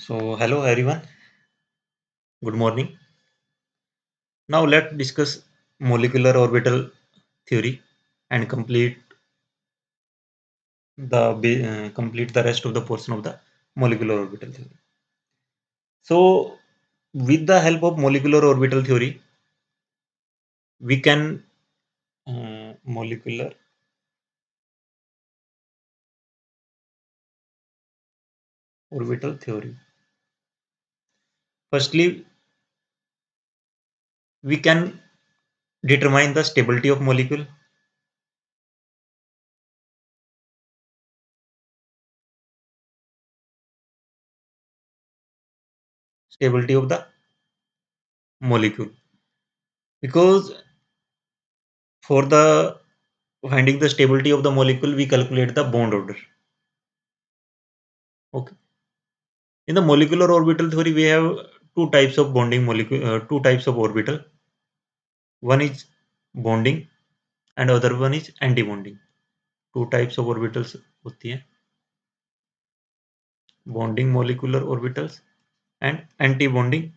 So, hello everyone, good morning. Now, let's discuss molecular orbital theory and complete the rest of the portion of the molecular orbital theory. So, with the help of molecular orbital theory, we can molecular orbital theory. Firstly, we can determine the stability of molecule, stability of the molecule, because for the finding the stability of the molecule, we calculate the bond order. Okay. In the molecular orbital theory, we have two types of orbital. One is bonding and other one is anti-bonding. Two types of orbitals होती हैं, bonding molecular orbitals and anti-bonding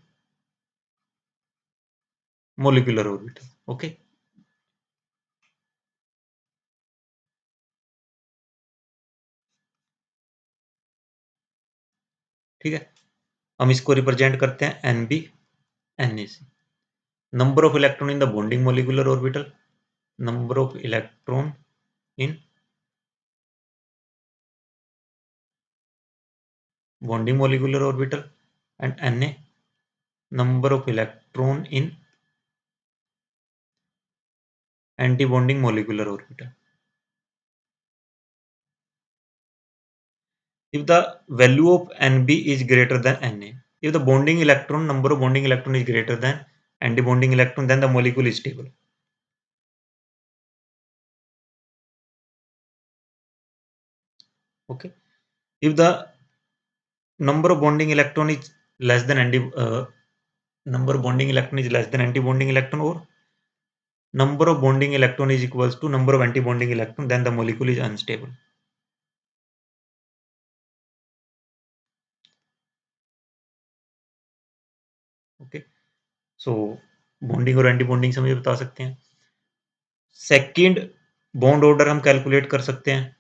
molecular orbital. Okay, ठीक है. हम इसको represent करते हैं NB Na से. Number of electron in the bonding molecular orbital, number of electron in bonding molecular orbital, and Na, number of electron in anti-bonding molecular orbital. If the value of Nb is greater than Na, if the number of bonding electron is greater than anti-bonding electron, then the molecule is stable. Okay. If the number of bonding electron is less than number of bonding electron is less than anti-bonding electron, or number of bonding electron is equals to number of anti-bonding electron, then the molecule is unstable. Okay. So bonding और anti-bonding से हम ये बता सकते हैं. Second bond order हम calculate कर सकते हैं.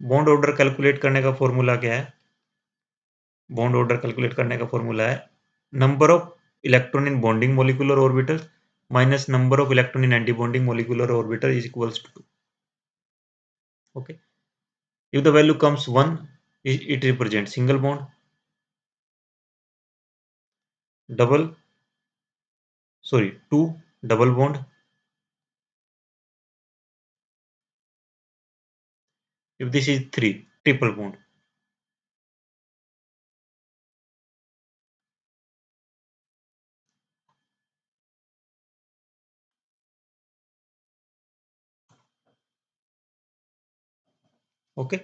बॉन्ड ऑर्डर कैलकुलेट करने का फॉर्मूला क्या है? बॉन्ड ऑर्डर कैलकुलेट करने का फॉर्मूला है number of electron in bonding molecular orbital minus number of electron in anti bonding molecular orbital is equals to 2. Okay. If the value comes 1, it represents single bond, double, sorry, 2, double bond. If this is 3, triple bond. Okay.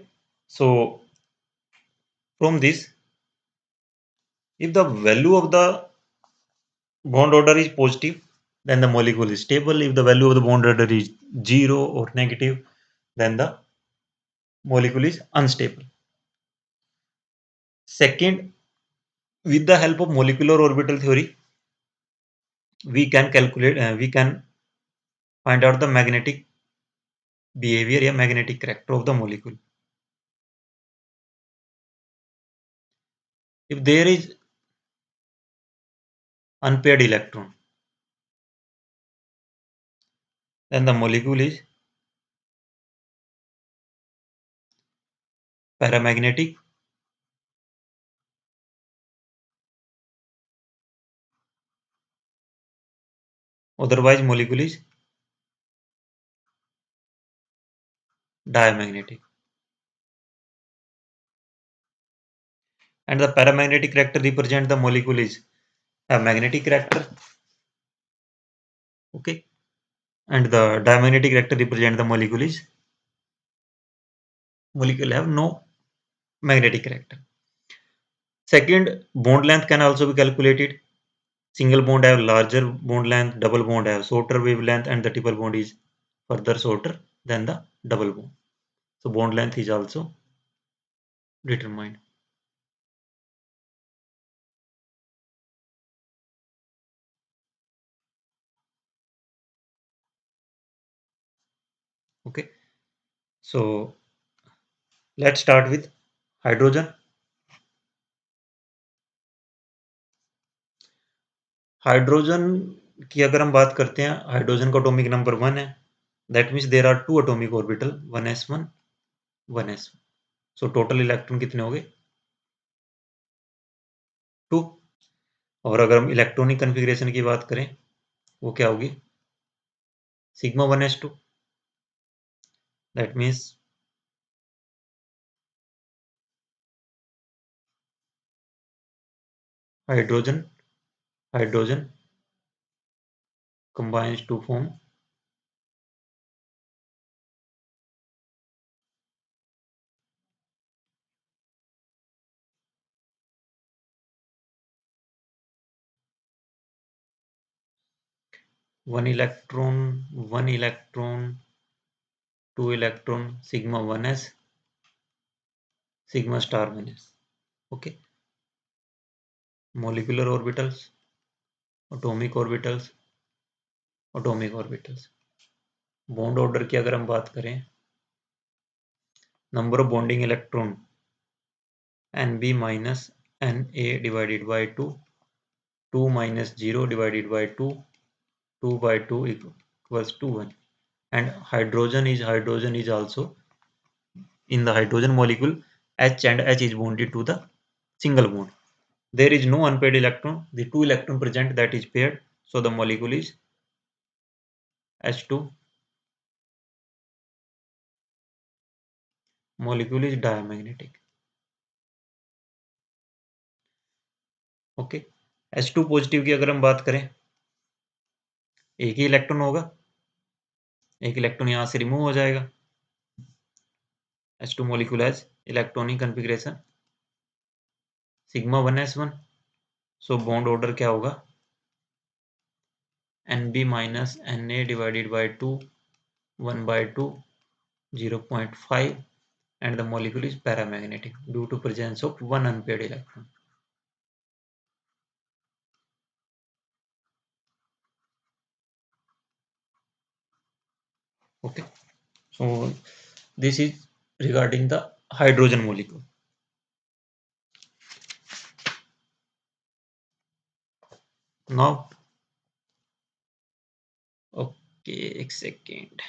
So from this, if the value of the bond order is positive, then the molecule is stable. If the value of the bond order is 0 or negative, then the molecule is unstable. Second, with the help of molecular orbital theory, we can find out the magnetic behavior या magnetic character of the molecule. If there is unpaired electron, then the molecule is paramagnetic, otherwise molecule is diamagnetic. And the paramagnetic character represent the molecule is a magnetic character. Okay. And the diamagnetic character represent the molecule have no magnetic character. Second, bond length can also be calculated. Single bond have larger bond length, double bond have shorter wavelength, and the triple bond is further shorter than the double bond. So bond length is also determined. Okay, so let's start with hydrogen. Hydrogen की अगर हम बात करते हैं, hydrogen का atomic number 1 है। That means there are 2 atomic orbital, 1s1 1s1। So total electron कितने हो गए? 2। और अगर हम इलेक्ट्रॉनिक कन्फिग्रेशन की बात करें, वो क्या होगी? Sigma 1s2। That means hydrogen hydrogen combines to form 1 electron 2 electron, sigma 1s, sigma star 1s। okay, molecular orbitals, atomic orbitals, atomic orbitals। Bond order की अगर हम बात करें, number of bonding electron Nb minus Na divided by 2, 2 minus 0 divided by 2, 2 by 2 equals to 1। And hydrogen is also in the hydrogen molecule, H and H is bonded to the single bond. There is no unpaired electron. The 2 electron present that is paired. So the molecule is H2. Molecule is diamagnetic. Okay, H2 positive की अगर हम बात करें, एक ही electron होगा, एक electron यहां से रिमूव हो जाएगा। H2 molecule has electronic configuration sigma 1s1। So bond order क्या होगा? Nb minus Na divided by 2, 1 by 2, 0.5, and the molecule is paramagnetic due to presence of one unpaired electron। Okay, so this is regarding the hydrogen molecule। Now, okay, एक second।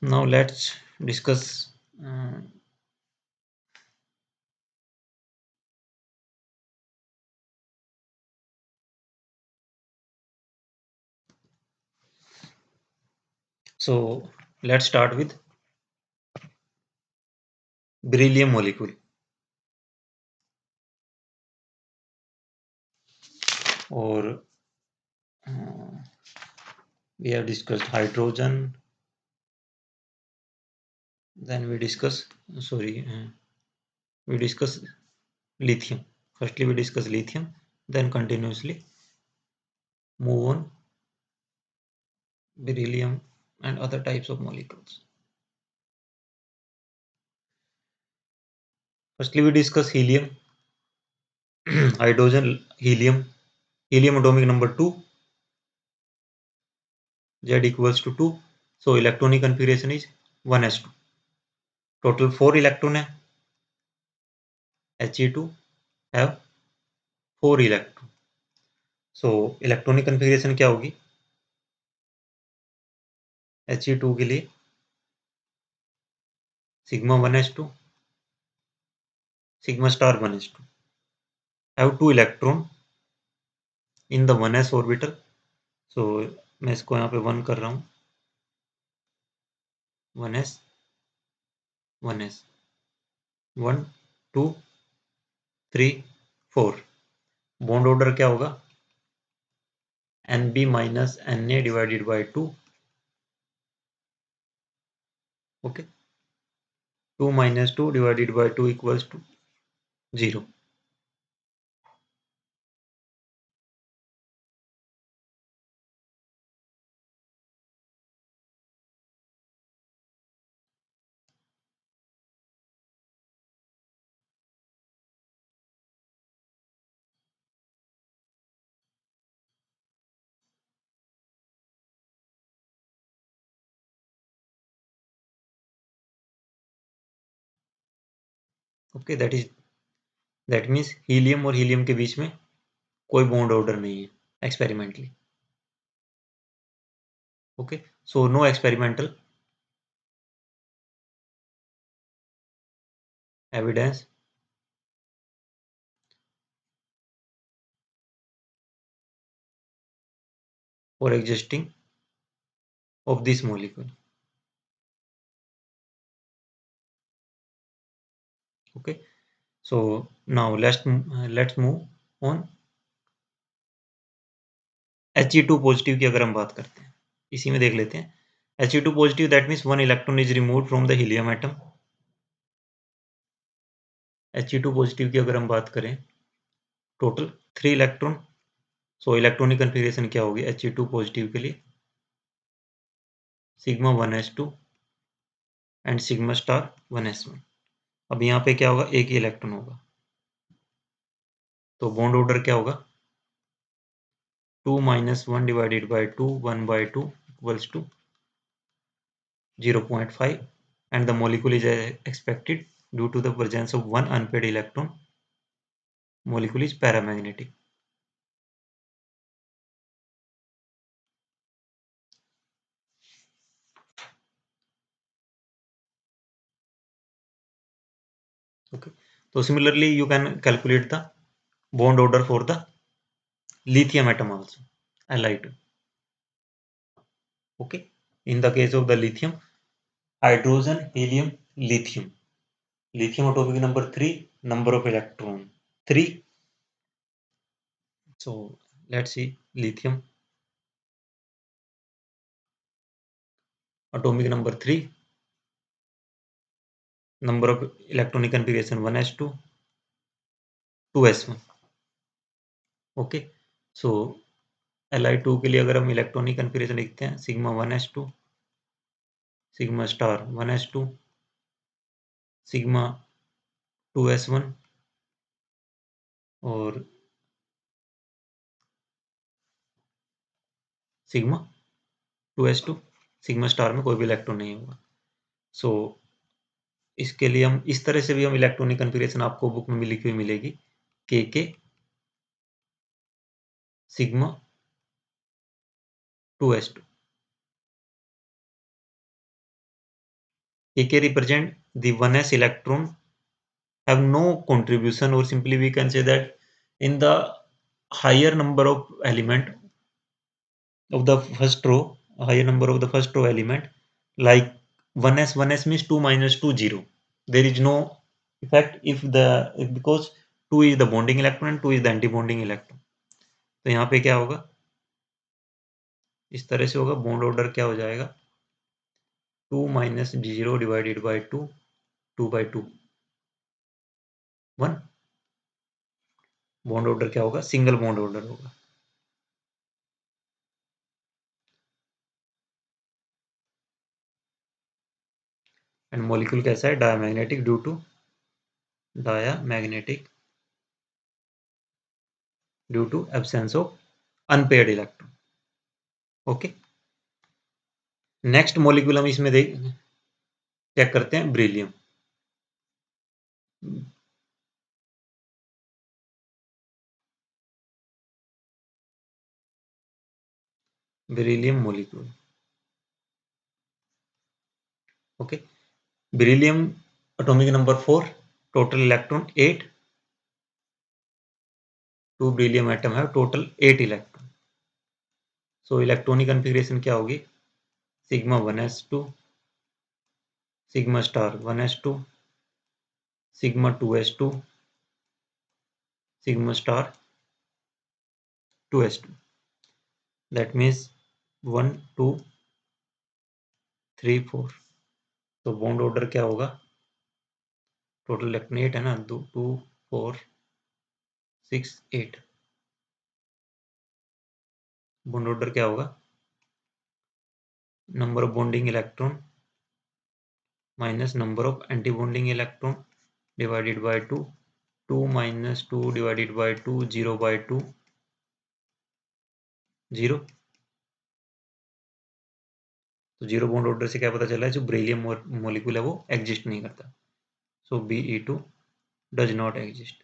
Now let's discuss so let's start with beryllium molecule। और we have discussed hydrogen, then we discuss we discuss lithium। Firstly we discuss lithium, then continuously move on beryllium and other types of molecules। Firstly we discuss helium, hydrogen, helium atomic number 2, Z equals to 2। So electronic configuration is 1s2। Total 4 electron है, He2 have 4 electron। So electronic configuration क्या होगी? He2 के लिए sigma 1s2, sigma star 1s2 have 2 electron in the 1s orbital। So मैं इसको यहाँ पे 1 कर रहा हूँ, 1s 1s 1 2 3 4। बॉन्ड ऑर्डर क्या होगा? Nb minus Na divided by 2। Okay, 2 minus 2 divided by 2 equals to 0। Okay, that means helium और हीलियम के बीच में कोई बॉन्ड ऑर्डर नहीं है experimentally. Okay, so no experimental evidence for existing of this molecule. Okay, so now let's move on He2 positive की अगर हम बात करते हैं, इसी में देख लेते हैं। He2 positive that means one electron is removed from the helium atom. He2 positive की अगर हम बात करें, total 3 electron. So electronic configuration क्या होगी He2 पॉजिटिव के लिए? Sigma 1s2 and sigma star 1s1। अब यहाँ पे क्या होगा, एक ही इलेक्ट्रॉन होगा, तो बॉन्ड ऑर्डर क्या होगा? 2 - 1 divided by 2 1/2 equals to 0.5, and the molecule is expected due to the presence of one unpaired electron. Molecule is paramagnetic. Okay, so similarly you can calculate the bond order for the lithium atom also, Li2. Okay, in the case of the lithium, hydrogen, helium, lithium. Lithium atomic number 3, number of electron 3. So let's see lithium atomic number 3, number of electronic configuration 1s2 2s1. Okay, so Li2 के लिए अगर हम electronic configuration लिखते हैं, sigma 1s2 sigma star 1s2 sigma 2s1 और sigma 2s2। Sigma star में कोई भी इलेक्ट्रॉन नहीं होगा। सो इसके लिए हम इस तरह से भी हम इलेक्ट्रॉनिक कन्फिग्रेशन आपको बुक में लिखी हुई मिलेगी, के सिग्मा 2s2। के represent the 1s electron have no contribution, or simply we can say that in the higher number of element of the first row, a higher number of the first row element, like 1s means 2 - 2 0. There is no effect because 2 is the bonding electron and 2 is the anti-bonding electron. तो यहाँ पे क्या होगा, इस तरह से होगा, bond order क्या हो जाएगा, 2 - 0 डिवाइडेड बाई 2 2/2 1। बॉन्ड ऑर्डर क्या होगा, सिंगल बॉन्ड ऑर्डर होगा। एंड मॉलिक्यूल कैसा है, diamagnetic due to absence of unpaired electron. Okay, next molecule हम इसमें चेक करते हैं, beryllium. Beryllium molecule. Okay, beryllium atomic number 4, total electron 8. 2 beryllium atom have total 8 electron. So electronic configuration क्या होगी, sigma 1s2 sigma star 1s2 sigma 2s2 sigma star 2s2. That means 1 2 3 4. तो bond order क्या होगा, total electron 8 है ना, 2 4 6 8। Bond order क्या होगा, number of bonding electron minus number of anti bonding electron divided by 2 2 - 2 divided by 2 0/2 0। तो zero bond order से क्या पता चला है, जो बेरिलियम मॉलिक्यूल है वो एग्जिस्ट नहीं करता। सो Be2 does not exist.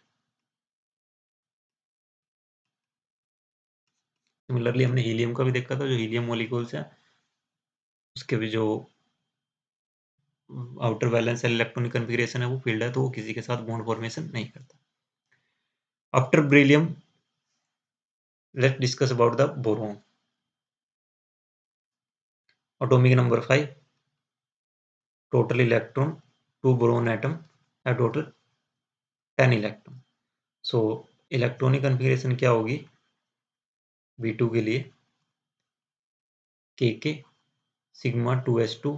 Similarly हमने हीलियम का भी देखा था, जो हीलियम मॉलिक्यूल्स है उसके भी जो आउटर वैलेंस इलेक्ट्रॉनिक कन्फिग्रेशन है वो फील्ड है, तो वो किसी के साथ बॉन्ड फॉर्मेशन नहीं करता। After beryllium let's discuss about the boron. atomic number 5, total electron, 2 boron atom have total 10 electron। so electronic configuration क्या होगी B2 के लिए, K sigma 2s2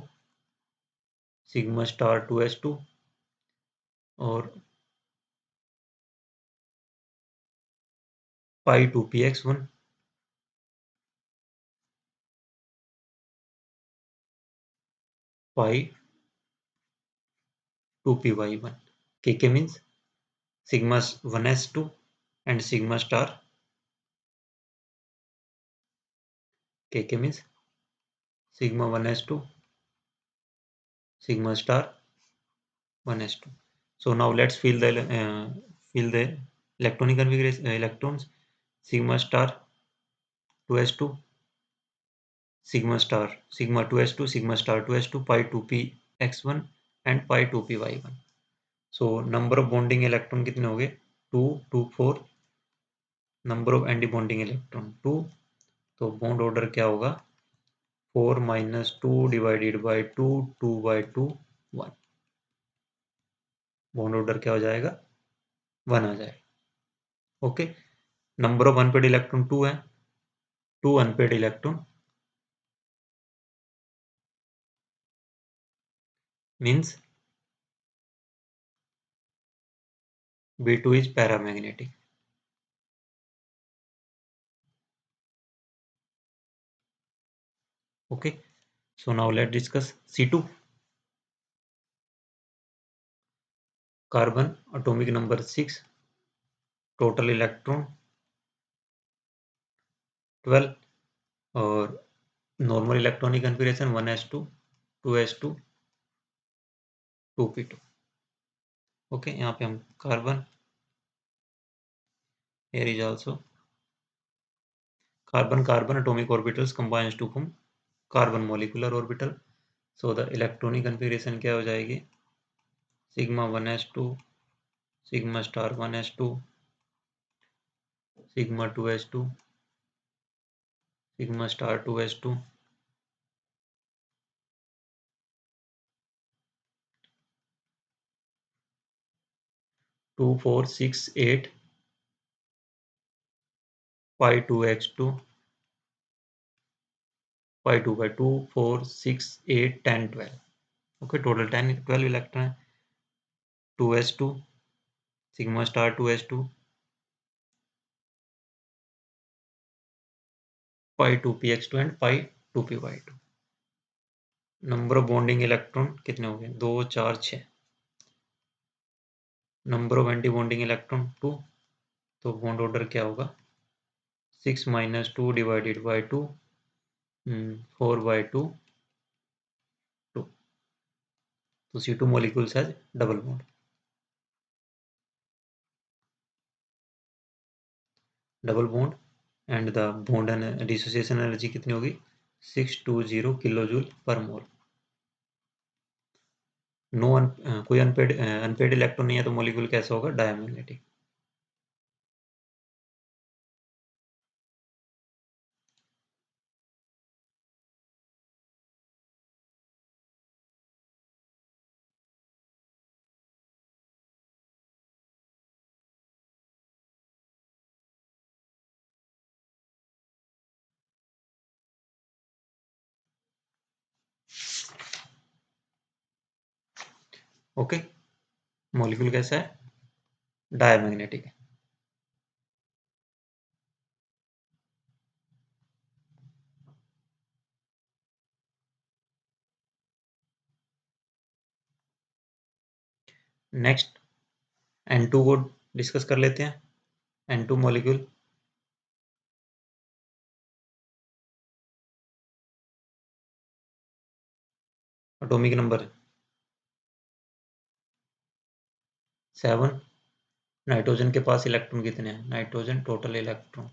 sigma star 2s2 और पाई 2px1 pi 2py1। K means sigma 1s2 and sigma star, K means sigma 1s2 sigma star 1s2। so now let's fill the electronic configuration electrons, sigma star 2s2 sigma 2s2 sigma star 2s2 pi 2px1 and pi 2py1। so number of bonding electron कितने हो गए 2 2 4, number of anti bonding electron 2, तो bond order क्या होगा 4 minus 2 divided by 2 2 by 2 1। Bond order क्या हो जाएगा 1 आ जाएगा। Okay, number of unpaired electron 2 है, 2 unpaired electron means B2 is paramagnetic। okay, so now let's discuss C2। Carbon atomic number 6, total electron 12 और normal electronic configuration 1s2 2s2 2p2। Okay, यहाँ पे हम carbon, here is also carbon atomic orbitals combines to form carbon molecular orbital। so the electronic configuration क्या हो जाएगी sigma 1s2 sigma star 1s2 sigma 2s2 sigma star 2s2 2 4 6 8 pi 2x2 pi 2 by 2 4 6 8 10 12। okay, total 10 12 electron है 2s2 sigma star 2s2 pi 2px2 and pi 2py2। Number of bonding electron कितने हो गए 2 4 6। Number of anti bonding electron 2, तो bond order क्या होगा 6 minus 2 divided by 2 4 by 2 2। तो C2 molecules has double bond, double bond and the bond and dissociation energy कितनी होगी 620 kilo joule पर मोल। नो कोई अनपेड इलेक्ट्रॉन नहीं है तो मॉलिक्यूल कैसा होगा डायमैग्नेटिक। ओके, मॉलिक्यूल कैसा है डायमैग्नेटिक है। नेक्स्ट N2 को डिस्कस कर लेते हैं। N2 molecule atomic number 7 nitrogen के पास इलेक्ट्रॉन कितने हैं? Nitrogen total electron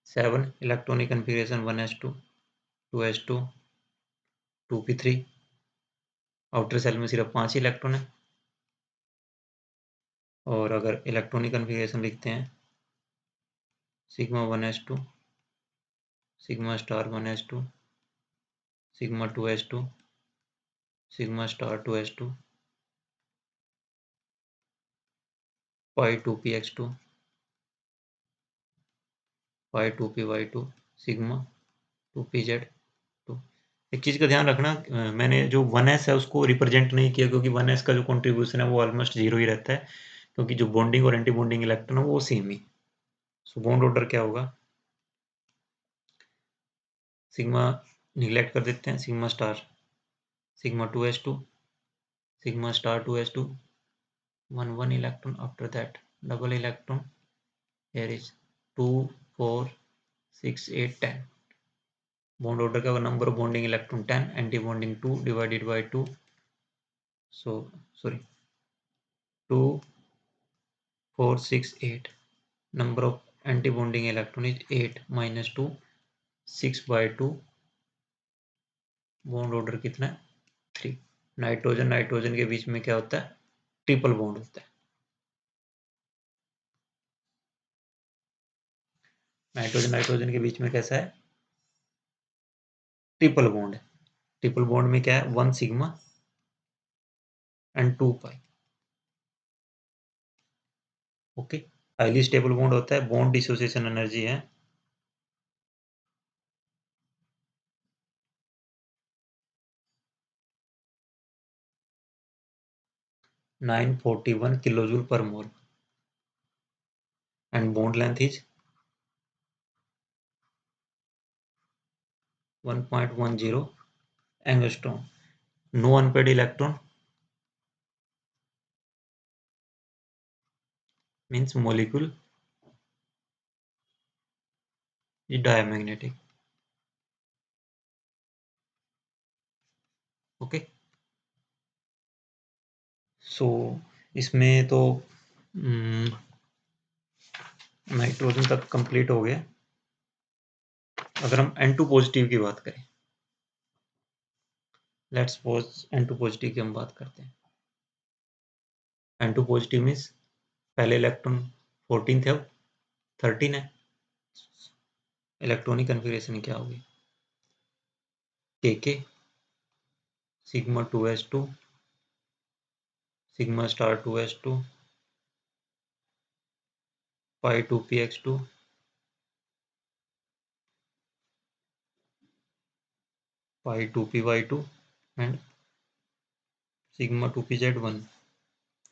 7 electronic configuration 1s2 2s2 2p3। Outer shell में सिर्फ 5 इलेक्ट्रॉन है। और अगर इलेक्ट्रॉनिक कन्फिग्रेशन लिखते हैं sigma 1s2 sigma star 1s2 sigma 2s2 sigma star 2s2 पाई 2px2 पाई 2py2 सिग्मा 2pz2। एक चीज़ का ध्यान रखना, मैंने जो 1s है उसको रिप्रेजेंट नहीं किया क्योंकि 1s का जो कंट्रीब्यूशन है वो ऑलमोस्ट जीरो ही रहता है, क्योंकि जो बॉन्डिंग और एंटी बॉन्डिंग इलेक्ट्रॉन है वो सेम ही। सो बॉन्ड ऑर्डर क्या होगा? सिग्मा निगलेक्ट कर देते हैं, sigma star sigma 2s2 sigma star 2s2 1 electron, after that double electron, here is 2 4 6 8 10। Bond order का number of bonding electron 10, anti bonding 2 divided by 2, so sorry 2 4 6 8, number of anti-bonding electron is 8 minus 2 6 by 2। Bond order कितना है? 3। Nitrogen nitrogen के बीच में क्या होता है? Triple bond होता है। नाइट्रोजन नाइट्रोजन के बीच में कैसा है? ट्रिपल बॉन्ड है। ट्रिपल बॉन्ड में क्या है? 1 sigma and 2 pi. Okay. Highly stable bond होता है, बॉन्ड डिसोसिएशन एनर्जी है 941 kilojoule per mole and bond length is 1.10 angstrom. No unpaired electron means molecule is diamagnetic। Okay. So इसमें तो nitrogen तक कंप्लीट हो गया। अगर हम N2 पॉजिटिव की बात करें, लेट्स सपोज N2 पॉजिटिव की हम बात करते हैं। N2 पॉजिटिव मीन्स पहले इलेक्ट्रॉन 14 थे, अब 13 है। इलेक्ट्रॉनिक कन्फिग्रेशन क्या होगी? के sigma 2s2 sigma star 2s2 pi 2px2 pi 2py2 and sigma 2pz1।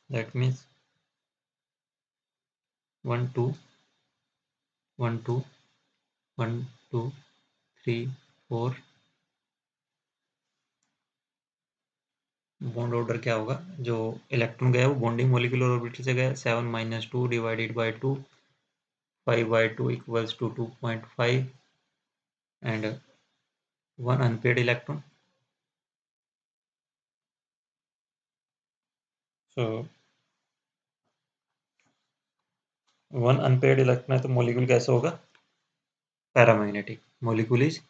that means 1 2 1 2 1 2 3 4। Bond order क्या होगा? जो इलेक्ट्रॉन गया वो बॉन्डिंग मोलिकुलर ऑर्बिटल से गया 7 minus 2 divided by 2 5 by 2 equals to 2.5 and 1 unpaired electron. So 1 unpaired electron है तो molecule कैसा होगा? Paramagnetic. Molecule is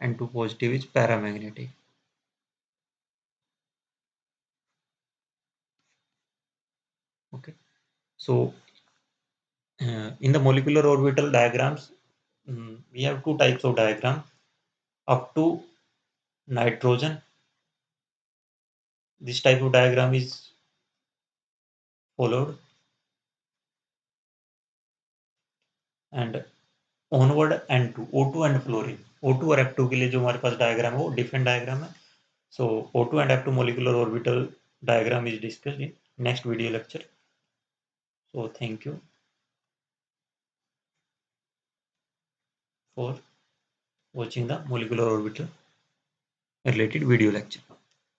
N2 positive is paramagnetic। Okay, so in the molecular orbital diagrams, we have two types of diagram. Up to nitrogen, this type of diagram is followed, and onward N2 O2 and fluorine। O2 और F2 के लिए जो हमारे पास diagram है वो different diagram है। So O2 and F2 molecular orbital diagram is discussed in next video lecture। So thank you for watching the molecular orbital related video lecture।